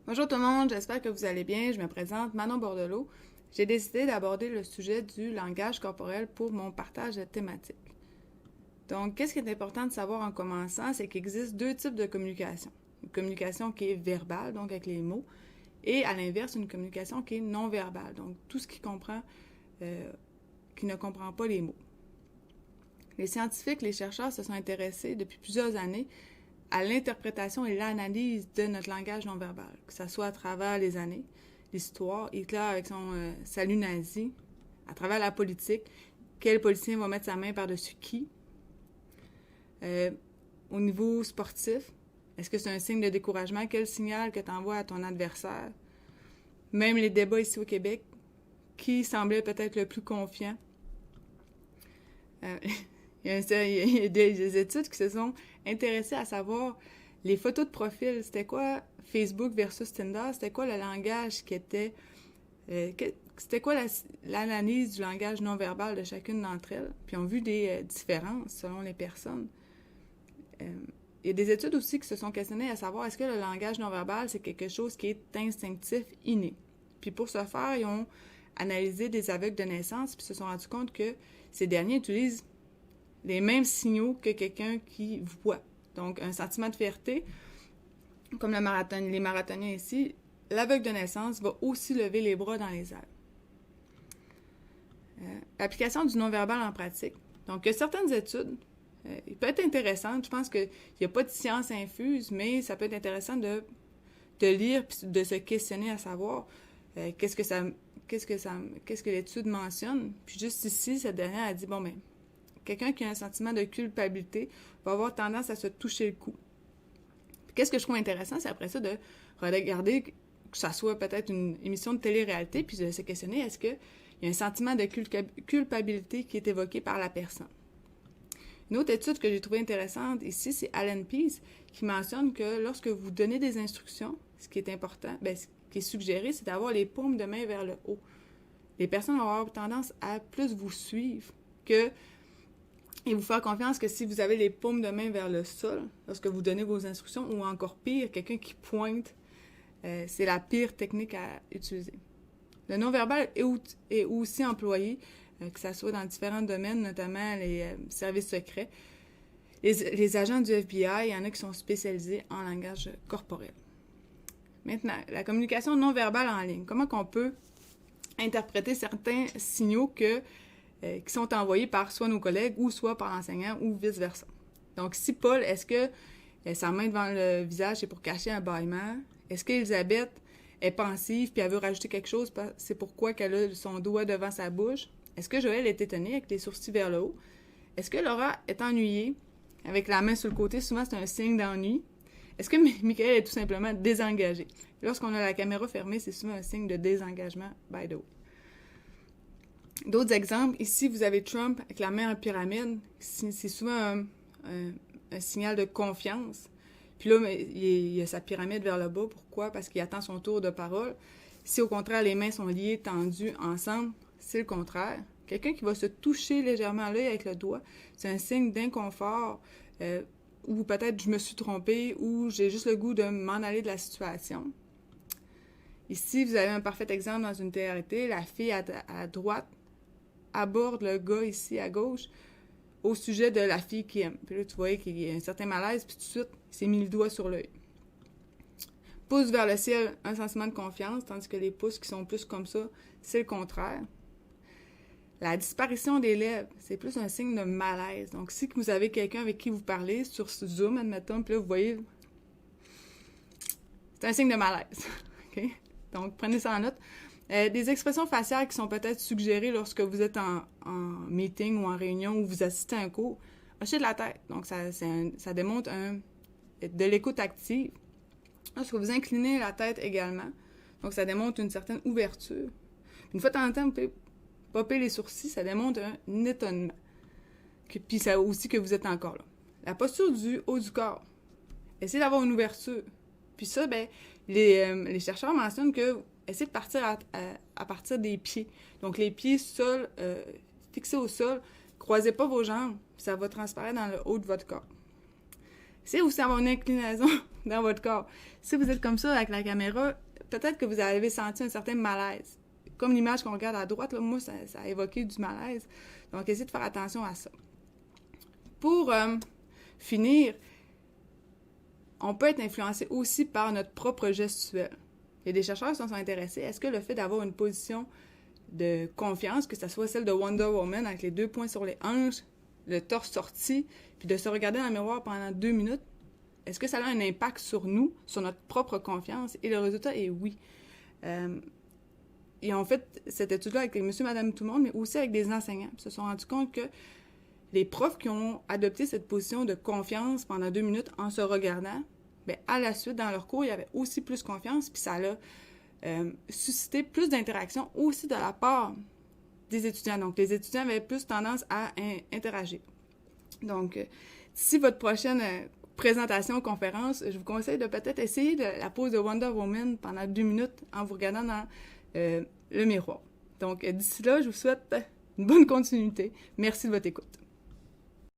Bonjour tout le monde, j'espère que vous allez bien. Je me présente Manon Bordelot. J'ai décidé d'aborder le sujet du langage corporel pour mon partage de thématique. Donc, qu'est-ce qui est important de savoir en commençant, c'est qu'il existe deux types de communication. Une communication qui est verbale, donc avec les mots, et à l'inverse, une communication qui est non-verbale, donc tout ce qui ne comprend pas les mots. Les scientifiques, les chercheurs se sont intéressés depuis plusieurs années à l'interprétation et l'analyse de notre langage non-verbal, que ce soit à travers les années, l'histoire, Hitler avec son salut nazi, à travers la politique, quel politicien va mettre sa main par-dessus qui. Au niveau sportif, est-ce que c'est un signe de découragement? Quel signal que tu envoies à ton adversaire? Même les débats ici au Québec, qui semblait peut-être le plus confiant? Il y a des études qui se sont intéressées à savoir les photos de profil, c'était quoi Facebook versus Tinder, c'était quoi le langage qui était... c'était quoi l'analyse du langage non-verbal de chacune d'entre elles. Puis on a vu des différences selon les personnes. Il y a des études aussi qui se sont questionnées à savoir est-ce que le langage non-verbal, c'est quelque chose qui est instinctif, inné. Puis pour ce faire, ils ont analysé des aveugles de naissance puis se sont rendus compte que ces derniers utilisent les mêmes signaux que quelqu'un qui voit. Donc, un sentiment de fierté, comme les marathoniens ici, l'aveugle de naissance va aussi lever les bras dans les airs. L'application du non-verbal en pratique. Donc, il y a certaines études, il peut être intéressant, je pense qu'il n'y a pas de science infuse, mais ça peut être intéressant de lire et de se questionner à savoir qu'est-ce que l'étude mentionne. Puis juste ici, cette dernière a dit, bon, ben, quelqu'un qui a un sentiment de culpabilité va avoir tendance à se toucher le cou. Puis qu'est-ce que je trouve intéressant, c'est après ça de regarder que ça soit peut-être une émission de télé-réalité, puis de se questionner, est-ce qu'il y a un sentiment de culpabilité qui est évoqué par la personne? Une autre étude que j'ai trouvée intéressante ici, c'est Allen Pease, qui mentionne que lorsque vous donnez des instructions, ce qui est important, ce qui est suggéré, c'est d'avoir les paumes de main vers le haut. Les personnes vont avoir tendance à plus vous suivre et vous faire confiance que si vous avez les paumes de main vers le sol, lorsque vous donnez vos instructions, ou encore pire, quelqu'un qui pointe, c'est la pire technique à utiliser. Le non-verbal est aussi employé, que ce soit dans différents domaines, notamment les services secrets. Les agents du FBI, il y en a qui sont spécialisés en langage corporel. Maintenant, la communication non-verbale en ligne. Comment qu'on peut interpréter certains signaux qui sont envoyés par soit nos collègues ou soit par l'enseignant ou vice-versa. Donc, si Paul, est-ce que sa main devant le visage, c'est pour cacher un bâillement? Est-ce qu'Elisabeth est pensive puis elle veut rajouter quelque chose, c'est pourquoi qu'elle a son doigt devant sa bouche? Est-ce que Joël est étonné avec les sourcils vers le haut? Est-ce que Laura est ennuyée avec la main sur le côté? Souvent, c'est un signe d'ennui. Est-ce que Michael est tout simplement désengagé? Lorsqu'on a la caméra fermée, c'est souvent un signe de désengagement, by the way. D'autres exemples, ici, vous avez Trump avec la main en pyramide. C'est souvent un signal de confiance. Puis là, il y a sa pyramide vers le bas. Pourquoi? Parce qu'il attend son tour de parole. Si au contraire, les mains sont liées, tendues, ensemble, c'est le contraire. Quelqu'un qui va se toucher légèrement l'œil avec le doigt, c'est un signe d'inconfort, ou peut-être je me suis trompée, ou j'ai juste le goût de m'en aller de la situation. Ici, vous avez un parfait exemple dans une TRT. La fille à droite aborde le gars ici à gauche au sujet de la fille qui aime. Puis là, tu voyais qu'il y a un certain malaise, puis tout de suite, il s'est mis le doigt sur l'œil. Pouce vers le ciel, un sentiment de confiance, tandis que les pouces qui sont plus comme ça, c'est le contraire. La disparition des lèvres, c'est plus un signe de malaise. Donc, si vous avez quelqu'un avec qui vous parlez, sur Zoom, admettons, puis là, vous voyez, c'est un signe de malaise. OK? Donc, prenez ça en note. Des expressions faciales qui sont peut-être suggérées lorsque vous êtes en meeting ou en réunion ou vous assistez à un cours. Hochez de la tête. Donc, ça démontre de l'écoute active. Lorsque vous inclinez la tête également, donc ça démontre une certaine ouverture. Une fois de temps en temps, vous pouvez popper les sourcils, ça démontre un étonnement. Puis ça aussi que vous êtes encore là. La posture du haut du corps. Essayez d'avoir une ouverture. Puis ça, les chercheurs mentionnent que essayez de partir à partir des pieds. Donc les pieds fixés au sol, croisez pas vos jambes, puis ça va transparaître dans le haut de votre corps. Essayez aussi d'avoir une inclinaison dans votre corps. Si vous êtes comme ça avec la caméra, peut-être que vous avez senti un certain malaise. Comme l'image qu'on regarde à droite, là, moi, ça a évoqué du malaise. Donc, essayez de faire attention à ça. Pour finir, on peut être influencé aussi par notre propre gestuelle. Il y a des chercheurs qui sont intéressés. Est-ce que le fait d'avoir une position de confiance, que ce soit celle de Wonder Woman avec les 2 poings sur les hanches, le torse sorti, puis de se regarder dans le miroir pendant 2 minutes, est-ce que ça a un impact sur nous, sur notre propre confiance? Et le résultat est oui. Ils ont fait cette étude-là avec monsieur, madame, tout le monde, mais aussi avec des enseignants. Ils se sont rendus compte que les profs qui ont adopté cette position de confiance pendant 2 minutes en se regardant, bien, à la suite, dans leur cours, il y avait aussi plus confiance, puis ça a suscité plus d'interaction aussi de la part des étudiants. Donc, les étudiants avaient plus tendance à interagir. Donc, d'ici votre prochaine présentation, conférence, je vous conseille de peut-être essayer la pose de Wonder Woman pendant 2 minutes en vous regardant dans le miroir. Donc, d'ici là, je vous souhaite une bonne continuité. Merci de votre écoute.